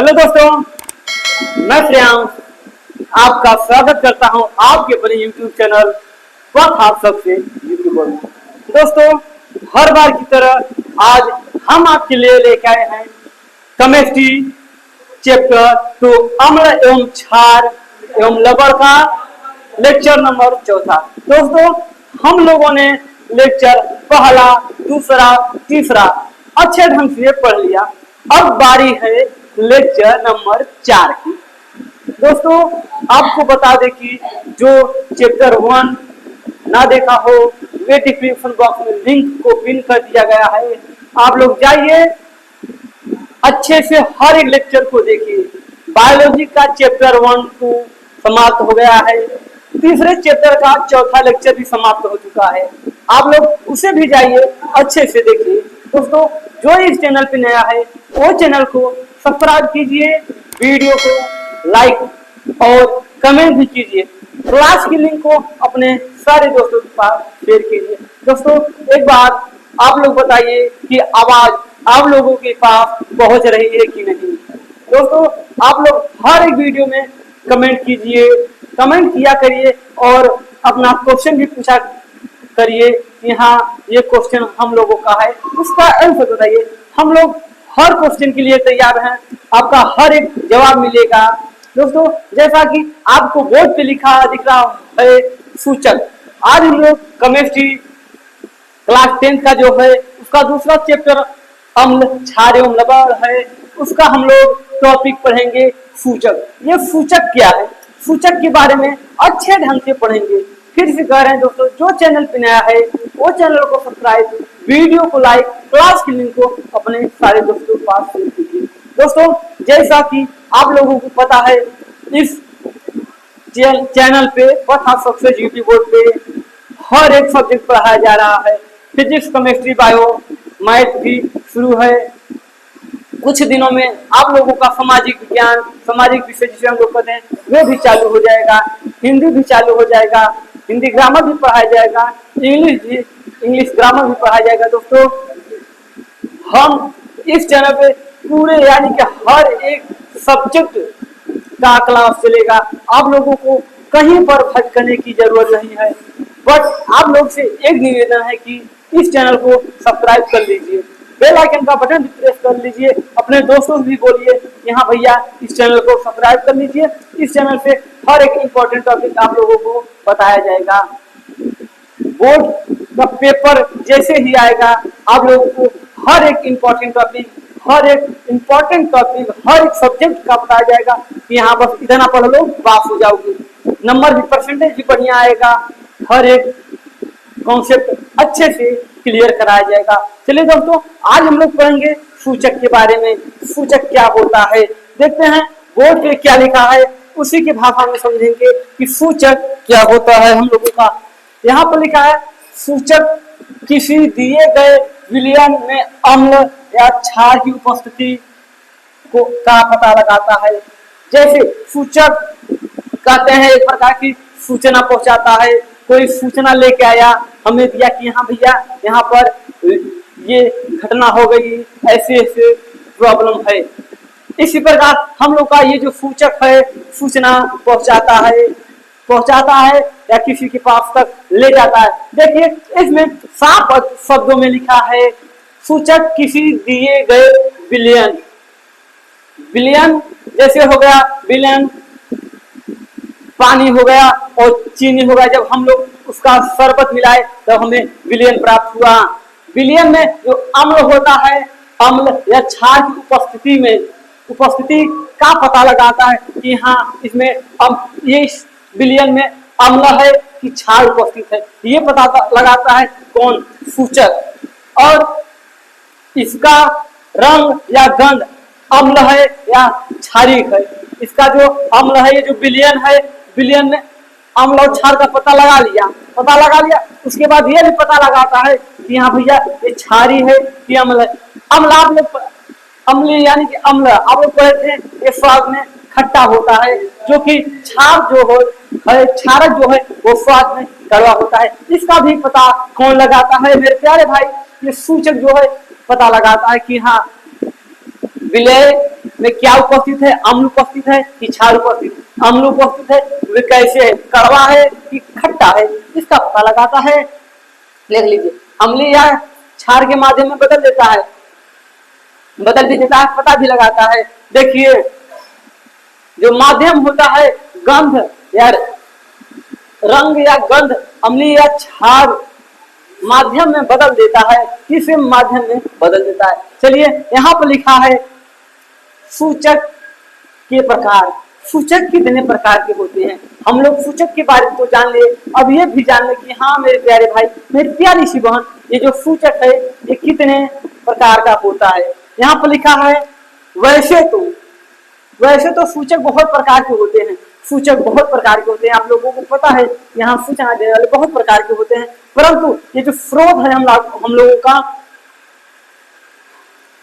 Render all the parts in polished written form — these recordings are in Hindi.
हेलो दोस्तों, मैं श्रेयांश आपका स्वागत करता हूं आपके अपने YouTube चैनल पथ आप सबसे यूट्यूबर में। दोस्तों, हर बार की तरह आज हम आपके लिए लेके आए हैं केमिस्ट्री चैप्टर तो अम्ल एवं क्षार एवं लवण का लेक्चर नंबर 4। दोस्तों, हम लोगों ने लेक्चर पहला, दूसरा, तीसरा अच्छे ढंग से पढ़ लिया। अब बारी है लेक्चर नंबर 4 की। दोस्तों, आपको बता दें कि जो चैप्टर 1 ना देखा हो, वे डिस्क्रिप्शन बॉक्स में लिंक को पिन कर दिया गया है। आप लोग जाइए, अच्छे से हर एक लेक्चर को देखिए। बायोलॉजी का चैप्टर 1 2 समाप्त हो गया है। तीसरे चैप्टर का चौथा लेक्चर भी समाप्त हो चुका है। आप लोग उसे भी जाइए, अच्छे से देखिए। दोस्तों, जो इस चैनल पे नया है वो चैनल को सब्सक्राइब कीजिए, वीडियो को लाइक और कमेंट भी कीजिए। क्लास की लिंक को अपने सारे दोस्तों के पास शेयर कीजिए। दोस्तों, एक बार आप लोग बताइए कि आवाज आप लोगों के पास पहुंच रही है कि नहीं। दोस्तों, आप लोग हर एक वीडियो में कमेंट कीजिए, कमेंट किया करिए और अपना क्वेश्चन भी पूछा करिए कि हाँ, ये क्वेश्चन हम लोगों का है, उसका आंसर बताइए। हम लोग हर क्वेश्चन के लिए तैयार हैं, आपका हर एक जवाब मिलेगा। दोस्तों, जैसा कि आपको बोर्ड पे लिखा दिख रहा है सूचक, आज हम लोग केमिस्ट्री क्लास 10 का जो है उसका दूसरा चैप्टर अम्ल क्षार एवं लवण है, उसका हम लोग टॉपिक पढ़ेंगे सूचक। ये सूचक क्या है, सूचक के बारे में अच्छे ढंग से पढ़ेंगे। फिर से कह रहे हैं दोस्तों, जो चैनल पे नया है वो चैनल को सब्सक्राइब, वीडियो को लाइक, क्लास की लिंक को अपने सारे दोस्तों के पास शेयर कीजिए। दोस्तों, जैसा कि आप लोगों को पता है, इस चैनल पे पथ आप सबसे यूट्यूब बोर्ड पे हर एक सब्जेक्ट पढ़ाया जा रहा है। फिजिक्स, केमिस्ट्री, बायो, मैथ भी शुरू है। कुछ दिनों में आप लोगों का सामाजिक विज्ञान, सामाजिक विषय जिसे हम लोग कहते हैं, वो भी चालू हो जाएगा। हिंदी भी चालू हो जाएगा, हिंदी ग्रामर भी पढ़ाया जाएगा, इंग्लिश ग्रामर भी पढ़ाया जाएगा। दोस्तों, हम इस चैनल पे पूरे यानी कि हर एक सब्जेक्ट का क्लास चलेगा। आप लोगों को कहीं पर भटकने की जरूरत नहीं है। बट आप लोग से एक निवेदन है कि इस चैनल को सब्सक्राइब कर लीजिए, बेल आइकन का बटन भी प्रेस कर लीजिए, अपने दोस्तों से भी बोलिए कि हाँ भैया, इस चैनल को सब्सक्राइब कर लीजिए। इस चैनल से हर एक इम्पोर्टेंट टॉपिक आप लोगों को बताया जाएगा। बोर्ड का पेपर जैसे ही आएगा, आप लोगों को हर एक इम्पोर्टेंट टॉपिक, हर एक सब्जेक्ट का बताया जाएगा कि यहाँ बस इतना पढ़ लो, पास हो जाओगे। नंबर भी, परसेंटेज भी बढ़िया आएगा। हर एक कॉन्सेप्ट अच्छे से क्लियर कराया जाएगा। चलिए दोस्तों, आज हम लोग पढ़ेंगे सूचक के बारे में। सूचक क्या होता है, देखते हैं बोर्ड पे क्या लिखा है, उसी की भाषा में समझेंगे कि सूचक क्या होता है हम लोगों का। यहाँ पर लिखा है, सूचक किसी दिए गए विलयन में अम्ल या क्षार की उपस्थिति का पता लगाता है। जैसे सूचक कहते हैं एक प्रकार की सूचना पहुंचाता है। कोई सूचना लेके आया, हमें दिया कि हाँ भैया, यहाँ पर ये घटना हो गई, ऐसे ऐसे प्रॉब्लम है। इसी प्रकार हम लोग का ये जो सूचक है, सूचना पहुंचाता है या किसी के पास तक ले जाता है। देखिए, इसमें साफ शब्दों में लिखा है, सूचक किसी दिए गए विलयन। विलयन जैसे हो गया, विलयन पानी हो गया और चीनी हो गया। जब हम लोग उसका शरबत मिलाए तब हमें विलयन प्राप्त हुआ। विलयन में जो अम्ल होता है, अम्ल या क्षार की उपस्थिति का पता लगाता है कि हाँ, इसमें ये विलयन में अम्ल है कि क्षार उपस्थित है, ये पता लगाता है कौन, सूचक। और इसका रंग या गंध अम्ल है या क्षारिक है। इसका जो अम्ल है, ये जो विलयन है, विलयन ने अम्ल और क्षार का पता लगा लिया। उसके बाद ये भी पता लगाता है कि हाँ भैया, ये क्षारी है कि अम्ल है। अम्ल यानी कि अम्ल आप लोग पढ़े थे, ये स्वाद में खट्टा होता है, जो कि क्षारक जो है वो स्वाद में कड़वा होता है। इसका भी पता कौन लगाता है मेरे प्यारे भाई, ये सूचक जो है पता लगाता है कि हाँ, विलय में क्या उपस्थित है? अम्ल उपस्थित है कि क्षार उपस्थित है? अम्ल उपस्थित है। वे कैसे है? कड़वा है कि खट्टा है? इसका पता लगाता है। लिख लीजिए, अम्लीय या क्षार के माध्यम में बदल देता है, बदल भी देता है, पता भी लगाता है। देखिए, जो माध्यम होता है गंध या रंग या गंध अम्लीय या क्षार माध्यम में बदल देता है, किस माध्यम में बदल देता है? चलिए, यहाँ पर लिखा है सूचक के प्रकार। सूचक कितने प्रकार के होते हैं? हम लोग सूचक के बारे में तो जान लिए, अब ये भी जान ले कि हाँ मेरे प्यारे भाई, मेरी प्यारी सी बहन, ये जो सूचक है ये कितने प्रकार का होता है। यहाँ पर लिखा है वैसे तो सूचक बहुत प्रकार के होते हैं। सूचक बहुत प्रकार के होते हैं, आप लोगों को पता है, यहाँ सूचना देने वाले बहुत प्रकार के होते हैं। परंतु ये जो स्रोत है हम लोगों का,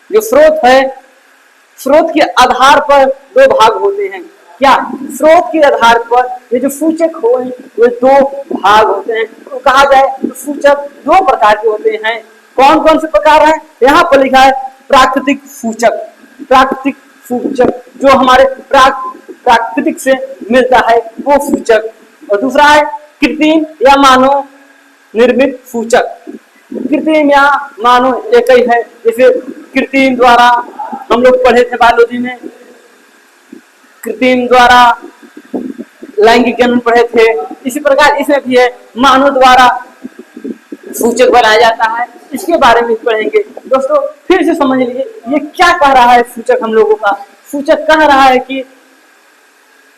जो स्रोत है, स्रोत के आधार पर दो भाग होते हैं। क्या? स्रोत के आधार पर ये जो सूचक हो वे दो भाग होते हैं। तो कहा जाए तो सूचक दो प्रकार के होते हैं। कौन कौन से प्रकार है? यहाँ पर लिखा है प्राकृतिक सूचक। प्राकृतिक सूचक जो हमारे प्राकृतिक से मिलता है वो सूचक, और दूसरा है कृत्रिम या मानव निर्मित सूचक। कृत्रिम या मानव एक ही है, जैसे कृत्रिम द्वारा हम लोग पढ़े थे बायोलॉजी में, कृत्रिम द्वारा लैंगिक जन्म पढ़े थे। इसी प्रकार इसमें भी है, मानव द्वारा सूचक बनाया जाता है, इसके बारे में पढ़ेंगे। दोस्तों फिर से समझ लीजिए ये क्या कह रहा है सूचक हम लोगों का। सूचक कह रहा है कि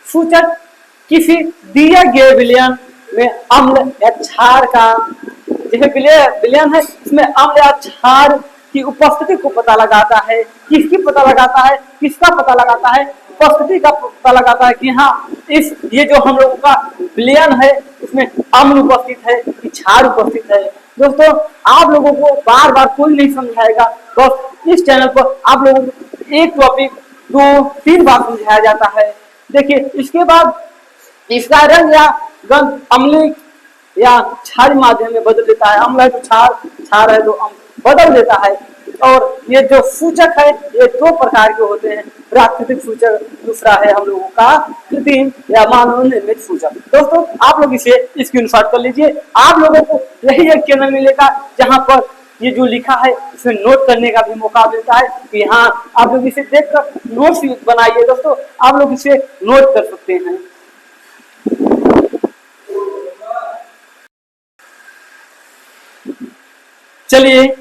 सूचक किसी दिए गए विलयन में अम्ल या क्षार का, जैसे विलयन है इसमें अम्ल या क्षार की उपस्थिति को पता लगाता है। किसकी पता लगाता है? किसका पता लगाता है? उपस्थिति का पता लगाता है कि हाँ इस ये जो हम लोगों का विलयन है इसमें अम्ल उपस्थित है कि क्षार उपस्थित है। दोस्तों आप लोगों को बार बार कोई नहीं समझाएगा, बस इस चैनल पर आप लोगों को एक टॉपिक 2-3 बार समझाया जाता है। देखिए, इसके बाद इसका रंग या गंध अम्लीय या क्षार माध्यम में बदल देता है। अम्ल है तो क्षार, क्षार है तो अम्ल, बदल देता है। और ये जो सूचक है ये दो प्रकार के होते हैं, प्राकृतिक सूचक, दूसरा है हम लोगों का कृत्रिम या मानव निर्मित सूचक। दोस्तों आप लोग इसे स्क्रीनशॉट कर लीजिए। आप लोगों को यही एक चैनल मिलेगा जहां पर ये जो लिखा है इसमें नोट करने का भी मौका मिलता है कि हाँ आप लोग इसे देखकर नोट्स बनाइए। दोस्तों आप लोग इसे नोट कर सकते हैं। चलिए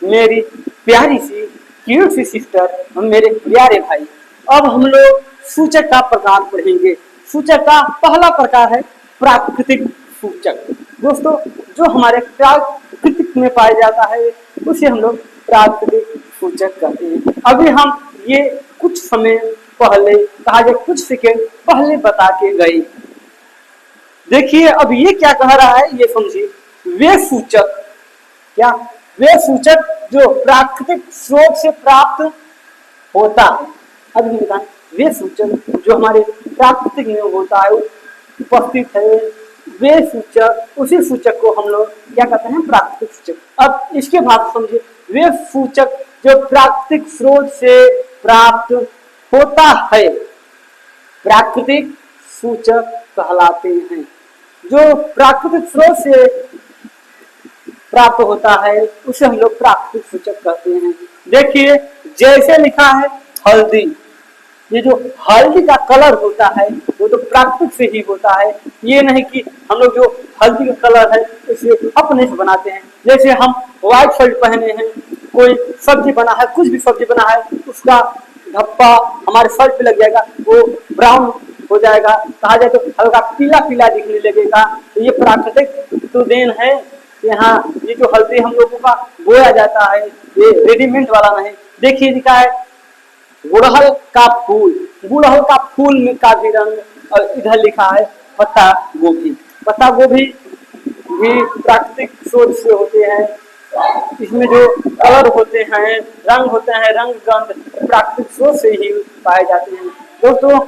मेरी प्यारी सी क्यूट सी सिस्टर और मेरे प्यारे भाई, अब हम लोग सूचक का प्रकार पढ़ेंगे। सूचक का पहला प्रकार है प्राकृतिक सूचक। दोस्तों जो हमारे प्राकृतिक में पाया जाता है उसे हम लोग प्राकृतिक सूचक कहते हैं। अभी हम ये कुछ समय पहले, कहा जाए कुछ सेकेंड पहले बता के गए। देखिए अब ये क्या कह रहा है ये समझिए। वे सूचक, क्या? वे सूचक जो प्राकृतिक स्रोत से प्राप्त होता है। अब ये बताएं, वे सूचक जो हमारे प्राकृतिक में होता है उपस्थित है, वे सूचक, उसी सूचक को हम लोग क्या कहते हैं? प्राकृतिक सूचक। अब इसके बाद समझिए, वे सूचक जो प्राकृतिक स्रोत से प्राप्त होता है प्राकृतिक सूचक कहलाते हैं। जो प्राकृतिक स्रोत से प्राप्त होता है उसे हम लोग प्राकृतिक सूचक कहते हैं। देखिए जैसे लिखा है हल्दी, ये जो हल्दी का कलर होता है वो तो प्राकृतिक से ही होता है। ये नहीं कि हम लोग जो हल्दी का कलर है इसे अपने से बनाते हैं। जैसे हम व्हाइट शर्ट पहने हैं, कोई सब्जी बना है, कुछ भी सब्जी बना है, उसका धब्बा हमारे शर्ट पे लग जाएगा, वो ब्राउन हो जाएगा, कहा जाए तो हल्का पीला पीला दिखने लगेगा। तो ये प्राकृतिक तो देन है। यहाँ ये जो हल्दी हम लोगों का बोया जाता है ये रेडीमेड वाला नहीं। देखिए लिखा है गुड़हल का फूल, गुड़हल का फूल में का भी रंग, और इधर लिखा है पत्ता गोभी। पत्ता गोभी भी प्राकृतिक स्रोत से होते हैं। इसमें जो कलर होते हैं, रंग होते हैं, रंग गंध प्राकृतिक स्रोत से ही पाए जाते हैं। दोस्तों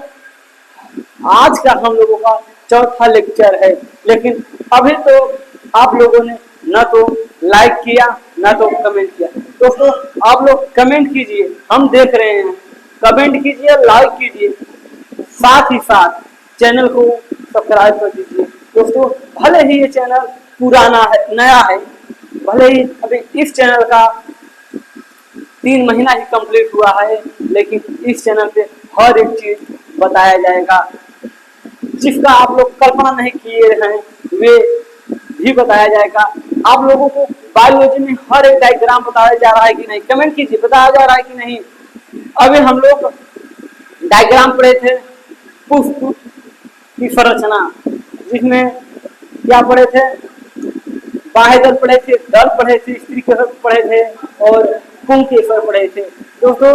आज का हम लोगों का चौथा लेक्चर है, लेकिन अभी तो आप लोगों ने न तो लाइक किया न तो कमेंट किया। दोस्तों आप लोग कमेंट कीजिए, हम देख रहे हैं कमेंट कीजिए, लाइक कीजिए, साथ ही साथ चैनल को सब्सक्राइब कर दीजिए। दोस्तों भले ही ये चैनल पुराना है, नया है, भले ही अभी इस चैनल का 3 महीना ही कंप्लीट हुआ है, लेकिन इस चैनल पे हर एक चीज बताया जाएगा जिसका आप लोग कल्पना नहीं किए हैं, वे भी बताया जाएगा। आप लोगों को बायोलॉजी में हर एक डायग्राम बताया जा रहा है कि नहीं, कमेंट कीजिए, बताया जा रहा है कि नहीं। अभी हम लोग डायग्राम पढ़े थे पुष्प की संरचना, जिसमें क्या पढ़े थे, बाह्य दल पढ़े थे, दल पढ़े थे, स्त्री केसर पढ़े थे और पुंग केसर पढ़े थे। दोस्तों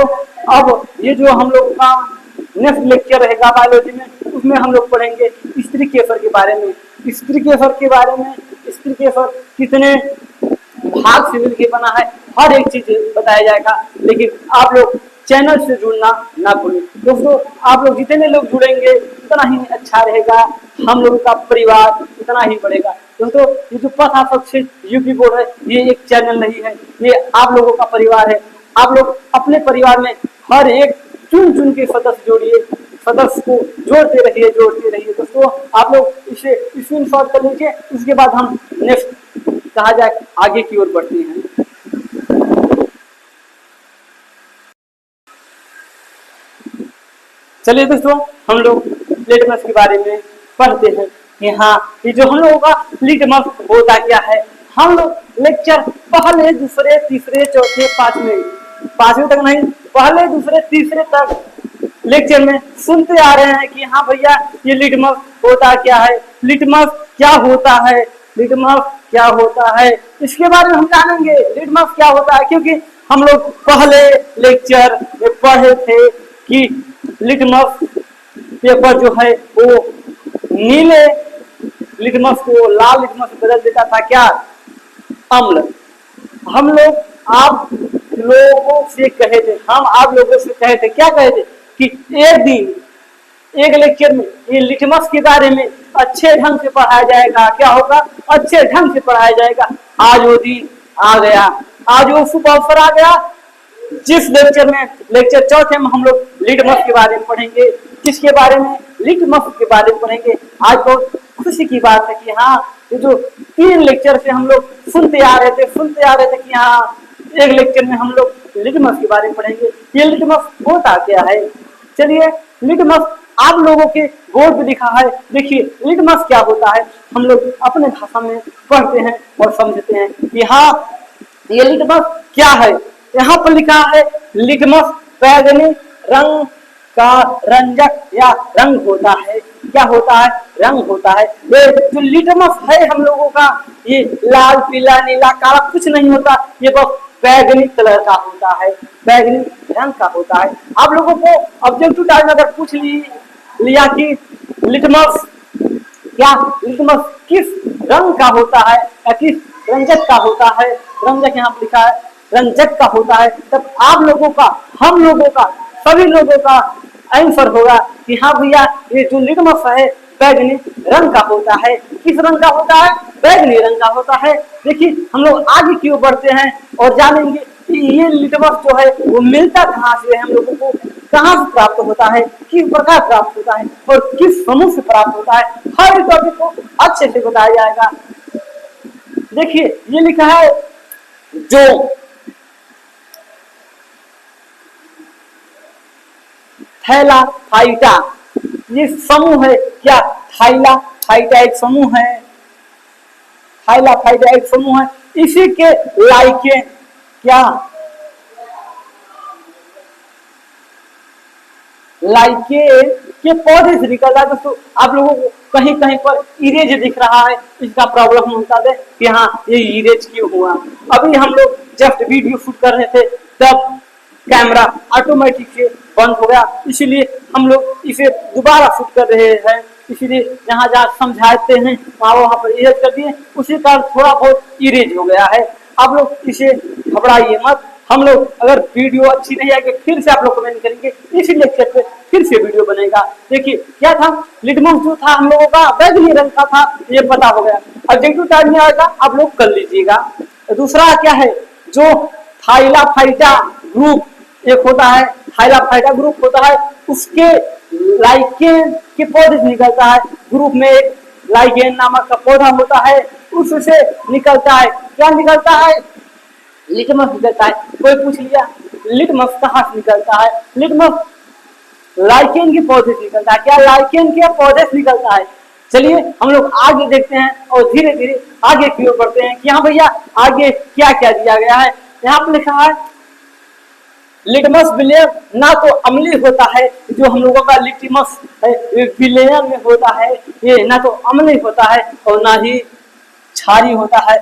अब ये जो हम लोग का नेक्स्ट लेक्चर रहेगा बायोलॉजी में, उसमें हम लोग पढ़ेंगे स्त्री केसर के बारे में। स्त्री केसर के बारे में, स्त्री केसर कितने भाग से मिलकर बना है, हर एक चीज बताया जाएगा। लेकिन आप लोग चैनल से जुड़ना ना भूलें। दोस्तों आप लोग जितने लोग जुड़ेंगे उतना ही अच्छा रहेगा, हम लोगों का परिवार उतना ही बढ़ेगा। दोस्तों ये जो पथ आप से यूपी बोर्ड है, ये एक चैनल नहीं है, ये आप लोगों का परिवार है। आप लोग अपने परिवार में हर एक चुन चुन के सदस्य जोड़िए, सदस्य को जोड़ते रहिए, जोड़ते रहिए। दोस्तों आप लोग इसे स्क्रीनशॉट कर लीजिए, उसके बाद हम नेक्स्ट कहा जाए आगे की ओर बढ़ते हैं। चलिए दोस्तों हम लोग लिटमस के बारे में पढ़ते हैं कि हाँ ये जो हम लोगों का लिटमस होता क्या है। हम लोग लेक्चर पहले, दूसरे, तीसरे, चौथे, पांचवें तक नहीं, पहले, दूसरे, तीसरे तक लेक्चर में सुनते आ रहे हैं कि हाँ भैया ये लिटमस होता क्या है, लिटमस क्या होता है, लिटमस क्या होता है, इसके बारे में हम जानेंगे लिटमस क्या होता है। क्योंकि हम लोग पहले लेक्चर में पढ़े थे कि लिटमस पेपर जो है वो नीले लिटमस को लाल लिटमस बदल देता था क्या, अम्ल। हम लोग आप लोगों से कहे थे, हम आप लोगों से कहे थे, क्या कहे थे कि एक दिन एक लेक्चर में ये लिटमस के बारे में अच्छे ढंग से पढ़ाया जाएगा। क्या होगा, अच्छे ढंग से पढ़ाया जाएगा। आज वो दिन आ गया, आज वो शुभ अवसर आ गया, जिस लेक्चर में, लेक्चर चौथे में हम लोग लिटमस के बारे में पढ़ेंगे। किसके बारे में, लिटमस के बारे में पढ़ेंगे। आज बहुत खुशी की बात है कि हाँ ये जो 3 लेक्चर से हम लोग सुनते आ रहे थे कि हाँ एक लेक्चर में हम लोग लिटमस के बारे में पढ़ेंगे। ये लिटमस होता क्या है, चलिए लिटमस आप लोगों के बोर्ड पे लिखा है, देखिए लिटमस क्या होता है, हम लोग अपने भाषा में पढ़ते हैं और समझते हैं कि हाँ ये लिटमस क्या है। यहाँ पर लिखा है लिटमस बैंगनी रंग का रंजक या रंग होता है। क्या होता है, रंग होता है। ये जो लिटमस है हम लोगों का, ये लाल, पीला, नीला, काला कुछ नहीं होता, ये बस बैंगनी कलर का होता है, बैंगनी रंग का होता है। आप लोगों को ऑब्जेक्टिव टाइप में अगर पूछ लिया कि लिटमस क्या, लिटमस किस रंग का होता है या किस रंजक का होता है, रंजक यहाँ पर लिखा है रंजक का होता है, तब आप लोगों का, हम लोगों का, सभी लोगों का आंसर होगा कि हाँ भैया ये जो लिटमस है बैंगनी रंग का होता है। किस रंग का होता है, बैंगनी रंग का होता है। देखिए हम लोग आगे क्यों बढ़ते हैं और जानेंगे कि ये लिटमस जो है वो मिलता कहाँ से है, हम लोगों को कहाँ से प्राप्त होता है, किस प्रकार प्राप्त होता है और किस समूह से प्राप्त होता है, हर एक टॉपिक को अच्छे से बताया जाएगा। देखिए ये लिखा है जो थैला फाइटा, ये समूह है क्या, थैला फाइटा एक समूह है, थैला फाइटा एक समूह है। इसी के लाइके क्या, लाइके के पौधे से निकल रहा है। दोस्तों आप लोगों को कहीं कहीं पर इरेज दिख रहा है, इसका प्रॉब्लम होता है कि हाँ ये इरेज क्यों हुआ। अभी हम लोग जस्ट वीडियो शूट कर रहे थे तब कैमरा ऑटोमेटिक से बंद हो गया, इसीलिए हम लोग इसे दोबारा शूट कर रहे हैं। इसीलिए जहाँ जहाँ समझाते हैं वहाँ पर इरेज कर दिए, उसी कारण थोड़ा बहुत इरेज हो गया है। आप लोग इसे घबराइए मत, हम लोग अगर वीडियो अच्छी नहीं आएगी फिर से आप लोग कमेंट करेंगे, इसी लेक्चर पे फिर से वीडियो बनेगा। देखिए क्या था, लिटमस जो था हम लोगों का बैंगनी रंग का था, ये पता हो गया। ऑब्जेक्टिव टाइप में आएगा, आप लोग कर लीजिएगा। दूसरा क्या है, जो थैला फाइटा ग्रुप एक होता है हाइलाफाइडा ग्रुप होता है, उसके लाइकेन के पौधे से निकलता है। ग्रुप में एक लाइकेन नामक का पौधा होता है, उससे निकलता है, क्या निकलता है? लिटमस निकलता है। कोई पूछ लिया लिटमस कहाँ से निकलता है? लिटमस लाइकेन के पौधे से निकलता है। क्या लाइकेन के पौधे से निकलता है? चलिए हम लोग आगे देखते हैं और धीरे धीरे आगे की ओर बढ़ते हैं कि हाँ भैया आगे क्या क्या दिया गया है। यहाँ पर लिखा है लिटमस विलेयन ना तो अम्लीय होता है, जो हम लोगों का लिटमस विलेयन में होता है, ये ना तो अम्लीय होता है और ना ही क्षारीय होता है।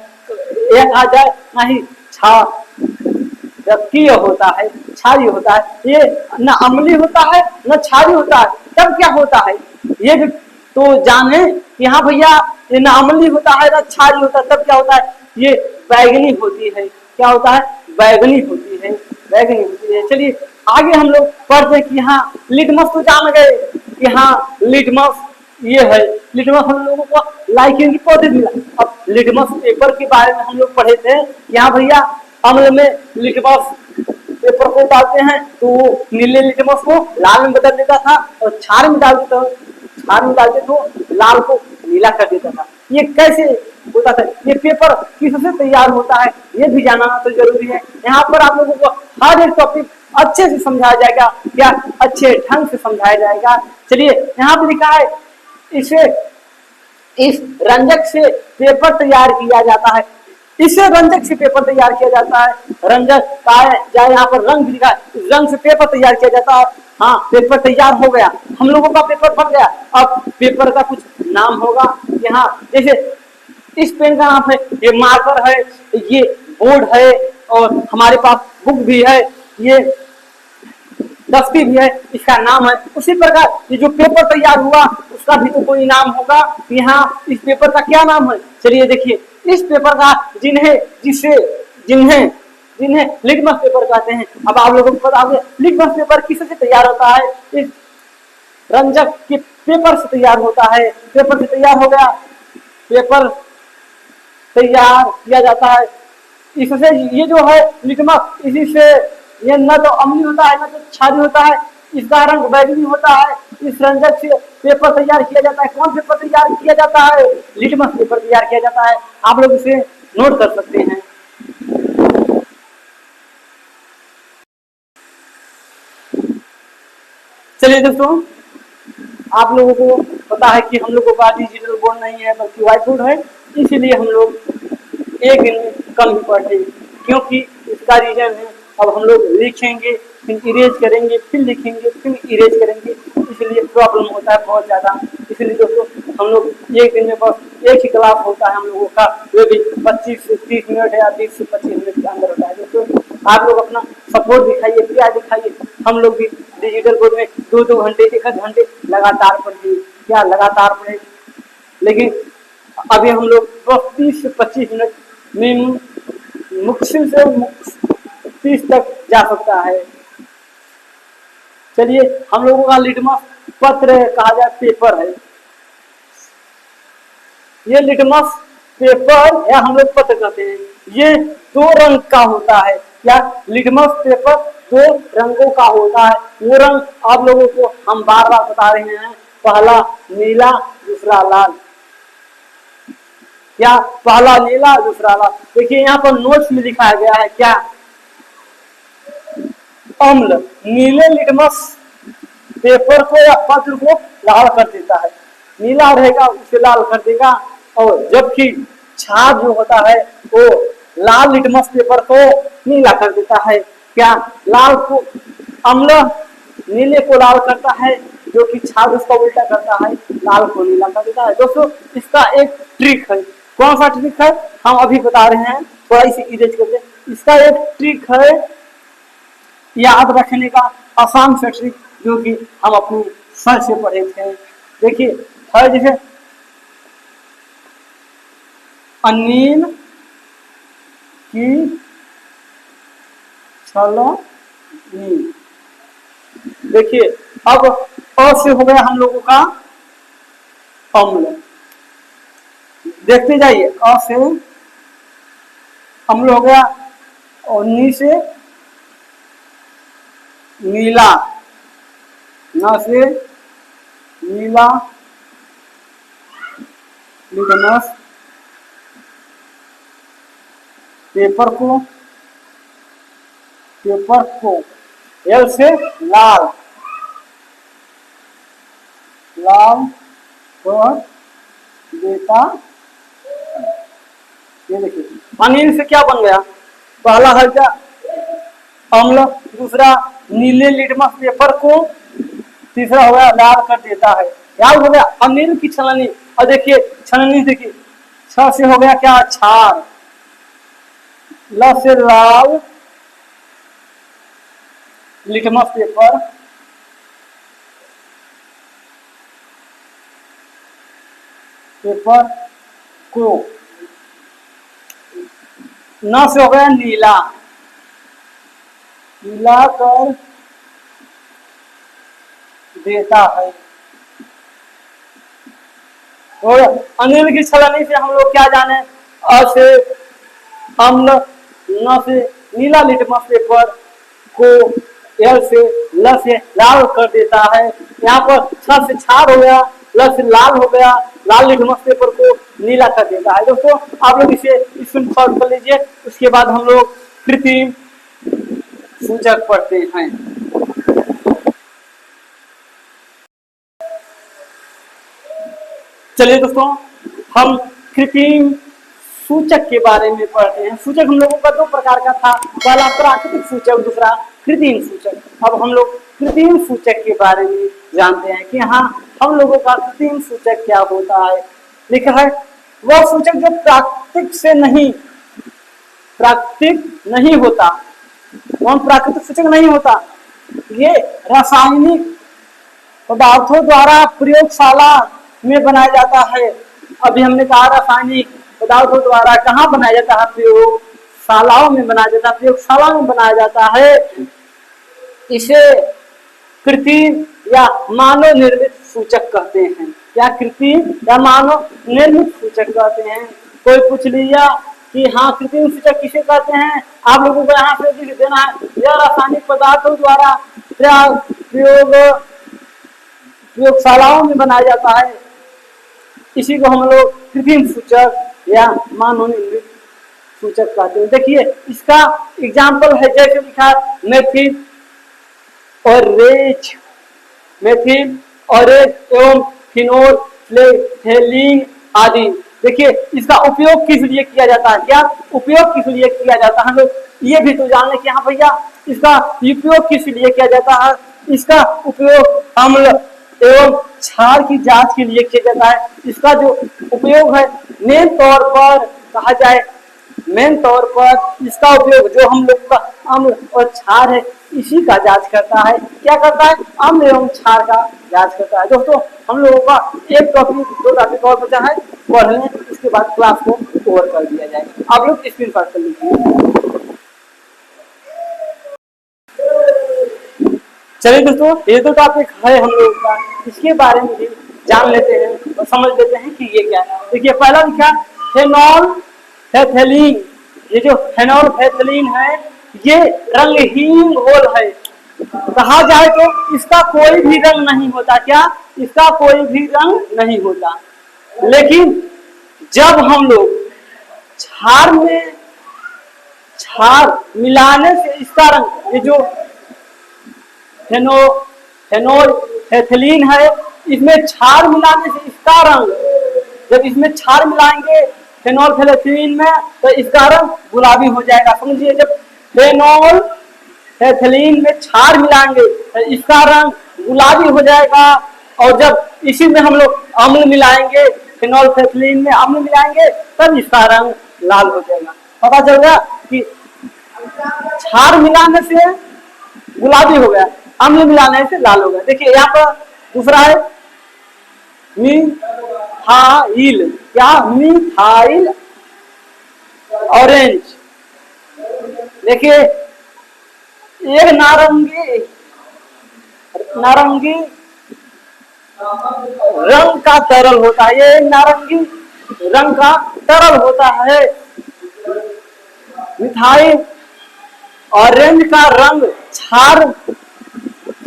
यह कहा जाए ना ही क्षारीय होता है, क्षारीय होता है। ये न अम्लीय होता है न क्षारीय होता है। तब क्या होता है ये भी तो जाने कि हाँ भैया ये न अम्लीय होता है न क्षारीय होता है। तब क्या होता है? ये बैगनी होती है। क्या होता है? बैगनी होती है, बैगनी होती है। चलिए आगे हम लोग पढ़ते हैं कि यहाँ लिटमस तो जान गए कि हाँ लिटमस ये है। लिटमस हम लोगों को लाइकेन की पौधे मिला। अब लिटमस पेपर के बारे में हम लोग पढ़े थे, यहाँ भैया अम्ल में लिटमस पेपर को डालते हैं तो नीले लिटमस को लाल में बदल देता था और क्षार में डाल देता, क्षार में डालते तो लाल को नीला कर देता था। ये कैसे होता था? ये पेपर किससे तैयार होता है ये भी जानना तो जरूरी है। यहाँ पर आप लोगों को हर एक टॉपिक अच्छे से समझाया जाएगा, क्या अच्छे ढंग से समझाया जाएगा। चलिए यहाँ पर लिखा है इसे इस रंजक से पेपर तैयार किया जाता है। इससे रंजक से पेपर तैयार किया जाता है। रंजक का जाए यहाँ पर रंग लिखा है, रंग से पेपर तैयार किया जाता है। हाँ पेपर तैयार हो गया, हम लोगों का पेपर बन गया। अब पेपर का कुछ नाम होगा। यहाँ जैसे इस पेन का नाम है, ये मार्कर है, ये बोर्ड है और हमारे पास बुक भी है, ये दस्ती भी है, इसका नाम है। उसी प्रकार ये जो पेपर तैयार हुआ उसका भी तो कोई नाम होगा। यहाँ इस पेपर का क्या नाम है? चलिए देखिए इस पेपर का जिन्हें लिटमस पेपर कहते हैं। अब आप लोगों को बता दें लिटमस पेपर किससे तैयार होता है? इस रंजक के पेपर से तैयार होता है। पेपर से तैयार हो गया, पेपर तैयार किया जाता है। इससे ये जो है लिटमस, इसी से ये न तो अम्लीय होता है न तो क्षारीय होता है, इसका रंग बैगनी होता है। इस रंजक से पेपर तैयार किया जाता है। कौन पेपर तैयार किया जाता है? लिटमस पेपर तैयार किया जाता है। आप लोग इसे नोट कर सकते हैं। चलिए दोस्तों आप लोगों को पता है कि हम लोगों का डिजिटल बोर्ड नहीं है बल्कि व्हाइट बोर्ड है, इसीलिए हम लोग एक दिन में कम ही पढ़ते हैं। क्योंकि इसका रीजन है अब हम लोग लिखेंगे फिर इरेज करेंगे, फिर लिखेंगे फिर इरेज करेंगे, इसलिए प्रॉब्लम होता है बहुत ज्यादा। इसलिए दोस्तों हम लोग एक दिन में बस एक ही क्लास होता है हम लोगों का, वो भी 25 से 30 मिनट या 20 से 25 मिनट के अंदर होता है। दोस्तों आप लोग अपना सपोर्ट दिखाइए, प्यार दिखाइए। हम लोग भी डिजिटल बोर्ड में 2-2 घंटे 1 घंटे लगातार पढ़िए, क्या लगातार पढ़े। लेकिन अभी हम लोग 30 से 25 मिनट में मुश्किल से 30 तक जा सकता है। चलिए हम लोगों का लिटमस पत्र कहा जाए पेपर है, ये लिटमस पेपर या हम लोग पत्र कहते हैं। ये 2 रंग का होता है। क्या? लिटमस पेपर 2 रंगों का होता है। वो रंग आप लोगों को हम बार बार बता रहे हैं, पहला नीला दूसरा लाल। क्या? पहला नीला दूसरा लाल। देखिए यहाँ पर नोट्स में लिखा गया है क्या? अम्ल नीले लिटमस पेपर को या पत्र को लाल कर देता है, नीला रहेगा उसे लाल कर देगा। और जबकि क्षार जो होता है वो लाल लिटमस पेपर को नीला कर देता है। क्या? लाल को अम्ल नीले को लाल करता है, जो कि क्षार उसका उल्टा करता है, लाल को नीला कर देता है। दोस्तों इसका एक ट्रिक है। कौन सा ट्रिक है हम अभी बता रहे हैं, थोड़ा इसे इरेज करते। इसका एक ट्रिक है याद रखने का, आसान सा ट्रिक, जो कि हम अपने सर से पढ़े थे। देखिए है जैसे अनिल की छलनी। देखिए अब अ से हो गया हम लोगों का अम्ल। देखते जाइए अ से अम्ल हो गया और नी से नीला, न से नीला लिटमस पेपर को, एल से लाल, लाल कर देता। ये देखिए अनिल से क्या बन गया, पहला है क्या अम्ल, दूसरा नीले लिटमस पेपर को, तीसरा हो गया लाल कर देता है। याद हो गया अनिल की छलनी। और देखिए छलनी देखिए, छ से हो गया क्या क्षार, ल से लाल लिटमस पेपर, को, न से हो गया नीला, नीला कर देता है। और अनिल की छलनी से हम लोग क्या जाने, अ से अम्ल, न से नीला लिटमस पेपर को, एल से ल से लाल कर देता है। यहाँ पर छ से क्षार हो गया, ल से लाल हो गया, लाल लिटमस पेपर को नीला कर देता है। दोस्तों आप लोग इसे इसमें सॉल्व कर लीजिए। उसके बाद हम लोग कृत्रिम सूचक पढ़ते हैं। चलिए दोस्तों हम कृत्रिम सूचक के बारे में पढ़ते हैं। सूचक हम लोगों का दो प्रकार का था, पहला प्राकृतिक सूचक, दूसरा कृत्रिम सूचक। अब हम लोग कृत्रिम सूचक के बारे में जानते हैं कि हाँ हम लोगों का कृत्रिम सूचक क्या होता है। लिखा है वह सूचक जो प्राकृतिक नहीं होता। कौन प्राकृतिक सूचक नहीं होता, ये रासायनिक पदार्थों द्वारा प्रयोगशाला में बनाया जाता है। अभी हमने कहा रासायनिक पदार्थों द्वारा कहाँ बनाया जाता है, प्रयोगशालाओं में बनाया जाता है, प्रयोगशाला में बनाया जाता है। इसे कृत्रिम या मानव निर्मित सूचक कहते हैं। क्या कृत्रिम या मानव निर्मित सूचक कहते हैं। कोई पूछ लिया कि हाँ कृत्रिम सूचक किसे कहते हैं, आप लोगों को यहाँ से लिख देना है, यह रासायनिक पदार्थों द्वारा प्रयोगशालाओं में बनाया जाता है। इसी को हम लोग कृत्रिम सूचक या मानव निर्मित सूचक कहते हैं। देखिए इसका एग्जाम्पल है, जैसे लिखा है मेथिल ऑरेज एवं फिनोल फ्लेथेलीन आदि। देखिए इसका उपयोग किस लिए किया जाता है, क्या उपयोग किस लिए किया जाता है, हम लोग ये भी तो जान लें कि हाँ भैया इसका उपयोग किस लिए किया जाता है। इसका उपयोग अम्ल एवं क्षार की जांच के लिए किया जाता है। इसका जो उपयोग है मेन तौर पर कहा जाए, मेन तौर पर इसका उपयोग जो हम लोग का अम्ल और क्षार है इसी का जांच करता है। क्या करता है, अम्ल एवं क्षार का जांच करता है। दोस्तों हम लोगों का एक टॉपिक दो टॉपिक और बचा है, पढ़ लें उसके बाद क्लास को ओवर कर दिया जाए। आप लोग स्क्रीन पर कर लीजिए। चलिए दोस्तों ये तो टॉपिक है हम लोगों का, इसके बारे में भी जान लेते हैं और समझ लेते हैं कि ये क्या है। देखिए पहला लिखा फेनॉल फेथलीन। ये जो फेनॉल फेथलीन है ये रंगहीन घोल है। कहा जाए तो इसका कोई भी रंग नहीं होता। क्या, इसका कोई भी रंग नहीं होता। लेकिन जब हम लोग क्षार मिलाने से इसका रंग, ये जो फेनोल फेथलीन है इसमें क्षार मिलाने से इसका रंग, जब इसमें क्षार मिलाएंगे फेनोल फेथलीन में तो इसका रंग गुलाबी हो जाएगा। समझिए जब फेनोल फेथलीन में क्षार मिलाएंगे तो इसका रंग गुलाबी हो जाएगा। और जब इसी में हम लोग अम्ल मिलाएंगे, फेनोल फेथलीन में अम्ल मिलाएंगे तब इसका रंग लाल हो जाएगा। पता चल गया कि क्षार मिलाने से गुलाबी हो गया, अम्ल मिलाने से लाल हो गया। देखिए यहाँ पर दूसरा है मिथाइल। क्या, मिथाइल ऑरेंज। देखिए एक नारंगी रंग का तरल होता है, ये नारंगी रंग का तरल होता है। मिथाइल ऑरेंज का रंग क्षार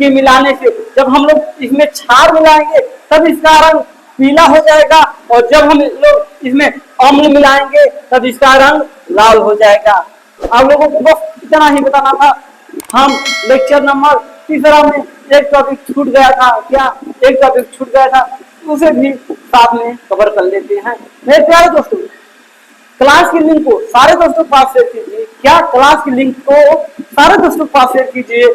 के मिलाने से, जब हम लोग इसमें क्षार मिलाएंगे तब इसका रंग पीला हो जाएगा, और जब हम लोग इसमें अम्ल मिलाएंगे तब इसका रंग लाल हो जाएगा। आप लोगों को बस इतना ही बताना था। हम लेक्चर नंबर 3 में एक टॉपिक छूट गया था, क्या एक टॉपिक छूट गया था, उसे भी साथ में कवर कर लेते हैं। मेरे प्यारे दोस्तों, क्लास की लिंक को सारे दोस्तों के पास शेयर कीजिए। क्या क्लास की लिंक को सारे दोस्तों के पास शेयर कीजिए।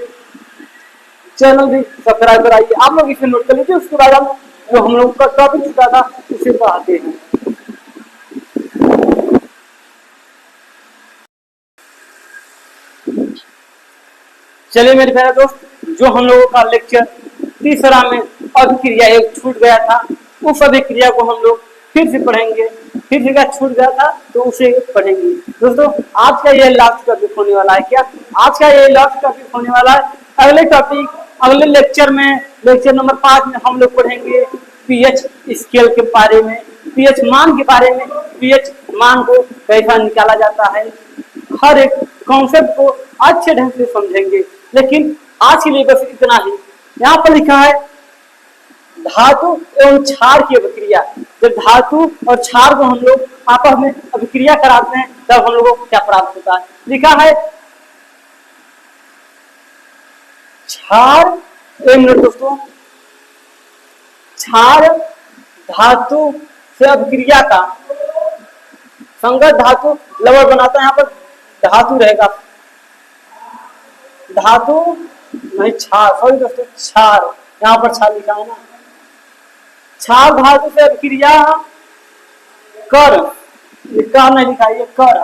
चैनल भी सब्सक्राइब कराइए। आप लोग इसे नोट कर लीजिए, उसके बाद हम जो हम लोग का टॉपिक छूटा था उसे पढ़ाते हैं। चलिए मेरे प्यारे दोस्त, जो हम लोगों का लेक्चर 3 में अभिक्रिया एक छूट गया था, उस अभिक्रिया को हम लोग फिर से पढ़ेंगे। फिर से क्या छूट गया था तो उसे पढ़ेंगे। दोस्तों आज का ये लास्ट टॉपिक होने वाला है। क्या आज का ये लास्ट टॉपिक होने वाला है। अगले टॉपिक अगले लेक्चर में, लेक्चर नंबर 5 में हम लोग पढ़ेंगे पीएच स्केल के बारे में, पीएच मान के बारे में, पीएच मान को कैसा निकाला जाता है। हर एक कॉन्सेप्ट को अच्छे ढंग से समझेंगे। लेकिन आज के लिए बस इतना ही। यहाँ पर लिखा है धातु एवं क्षार की अभिक्रिया। जब धातु और क्षार को हम लोग आपस में अभिक्रिया कराते हैं तब हम लोगों को क्या प्राप्त होता है। लिखा है क्षार, एक मिनट दोस्तों, क्षार धातु से अभिक्रिया का संगत धातु लवण बनाता है। यहाँ पर धातु रहेगा, धातु नहीं क्षार, सॉरी दोस्तों क्षार, यहाँ पर क्षार लिखा है ना। क्षार धातु से अभिक्रिया कर, ये का नहीं लिखा है, ये कर,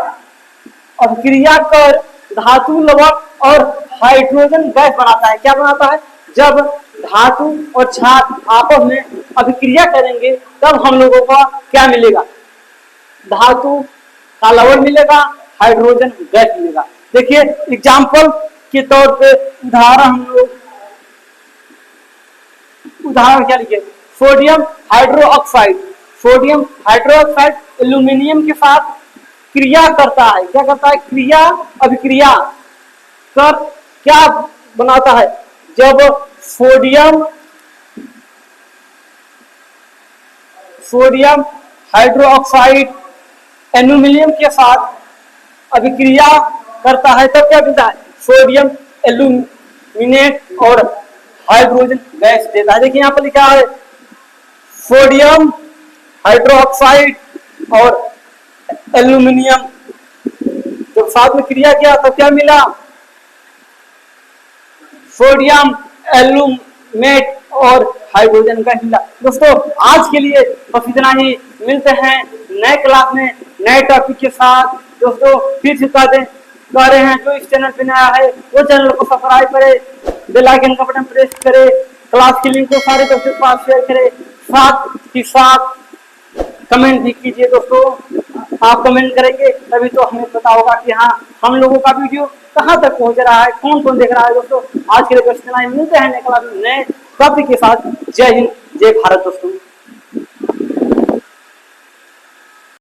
अभिक्रिया कर धातु लवण और हाइड्रोजन गैस बनाता है। क्या बनाता है? जब धातु और क्षार आपस में अभिक्रिया करेंगे तब हम लोगों को क्या मिलेगा? धातु का लवण मिलेगा, हाइड्रोजन गैस मिलेगा। देखिए एग्जाम्पल के तौर पे उदाहरण क्या लिखे? Sodium hydroxide, sodium hydroxide aluminium के साथ क्रिया करता है। क्या करता है? क्रिया, अभिक्रिया कर क्या बनाता है? जब सोडियम हाइड्रोक्साइड एल्यूमिनियम के साथ अभिक्रिया करता है तब क्या मिलता है? सोडियम एल्यूमिनेट और हाइड्रोजन गैस देता है। देखिए यहाँ पर लिखा है सोडियम हाइड्रोक्साइड और एल्यूमिनियम जब साथ में क्रिया किया तो क्या मिला? सोडियम एल्यूमिनेट और हाइड्रोजन गैस मिला। दोस्तों आज के लिए बस इतना ही। मिलते हैं नए क्लास में नए टॉपिक के साथ। दोस्तों फिर से कह रहे हैं जो इस चैनल पे नया है वो चैनल को सब्सक्राइब करे, बेल आइकन का बटन प्रेस करे, क्लास की लिंक को सारे दोस्तों के पास शेयर करे, साथ ही साथ कमेंट भी कीजिए। दोस्तों आप कमेंट करेंगे तभी तो हमें पता होगा कि हाँ हम लोगों का वीडियो कहाँ तक पहुंच रहा है, कौन कौन देख रहा है। दोस्तों आज के लिए बस इतना ही। मिलते हैं नए क्लास में नए टॉपिक के साथ। जय हिंद, जय भारत दोस्तों।